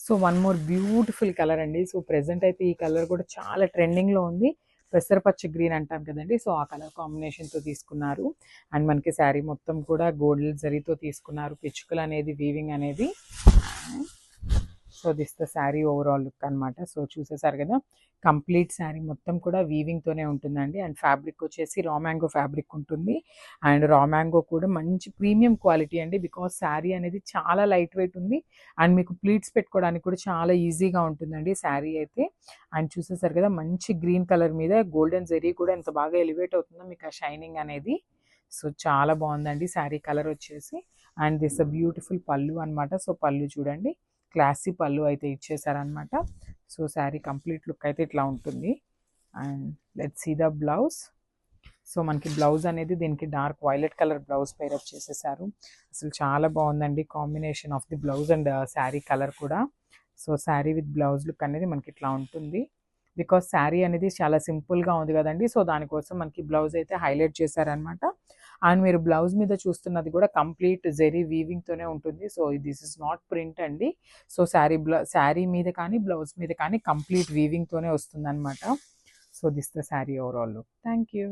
So one more beautiful colour అండి. So present అయితే ఈ కలర్ కూడా చాలా ట్రెండింగ్లో ఉంది. పెసరపచ్చ గ్రీన్ అంటాం కదండి, సో ఆ కలర్ కాంబినేషన్తో తీసుకున్నారు. అండ్ మనకి శారీ మొత్తం కూడా గోల్డ్ జరీతో తీసుకున్నారు, పిచ్చుకలు అనేది వీవింగ్ అనేది. So this the sari overall look అనమాట. సో చూసేసారు కదా, కంప్లీట్ శారీ మొత్తం కూడా వీవింగ్తోనే ఉంటుందండి. అండ్ ఫ్యాబ్రిక్ వచ్చేసి రా మ్యాంగో ఫ్యాబ్రిక్ ఉంటుంది. అండ్ రా మ్యాంగో కూడా మంచి ప్రీమియం క్వాలిటీ అండి, బికాస్ శారీ అనేది చాలా లైట్ వెయిట్ ఉంది. అండ్ మీకు ప్లీట్స్ పెట్టుకోవడానికి కూడా చాలా ఈజీగా ఉంటుందండి శారీ అయితే. అండ్ చూసేసారు కదా, మంచి గ్రీన్ కలర్ మీద గోల్డెన్ జెరీ కూడా ఎంత బాగా ఎలివేట్ అవుతుందో మీకు ఆ షైనింగ్ అనేది. సో చాలా బాగుందండి శారీ కలర్ వచ్చేసి. And this a beautiful pallu అనమాట. సో పళ్ళు చూడండి, క్లాసీ పళ్ళు అయితే ఇచ్చేసారనమాట. సో శారీ కంప్లీట్ లుక్ అయితే ఇట్లా ఉంటుంది. And let's see the blouse. So మనకి బ్లౌజ్ అనేది దీనికి dark violet colour blouse pair up చేసేసారు. అసలు చాలా బాగుందండి combination of the blouse and sari colour కూడా. So sari with blouse look అనేది మనకి ఇట్లా ఉంటుంది, బికాస్ శారీ అనేది చాలా సింపుల్గా ఉంది కదండి. సో దానికోసం మనకి బ్లౌజ్ అయితే హైలైట్ చేశారనమాట. అండ్ మీరు బ్లౌజ్ మీద చూస్తున్నది కూడా కంప్లీట్ జెరీ వీవింగ్తోనే ఉంటుంది. So this is not print అండి. సో శారీ మీద కానీ బ్లౌజ్ మీద కానీ కంప్లీట్ వీవింగ్తోనే వస్తుంది అనమాట. So this the sari overall look. Thank you.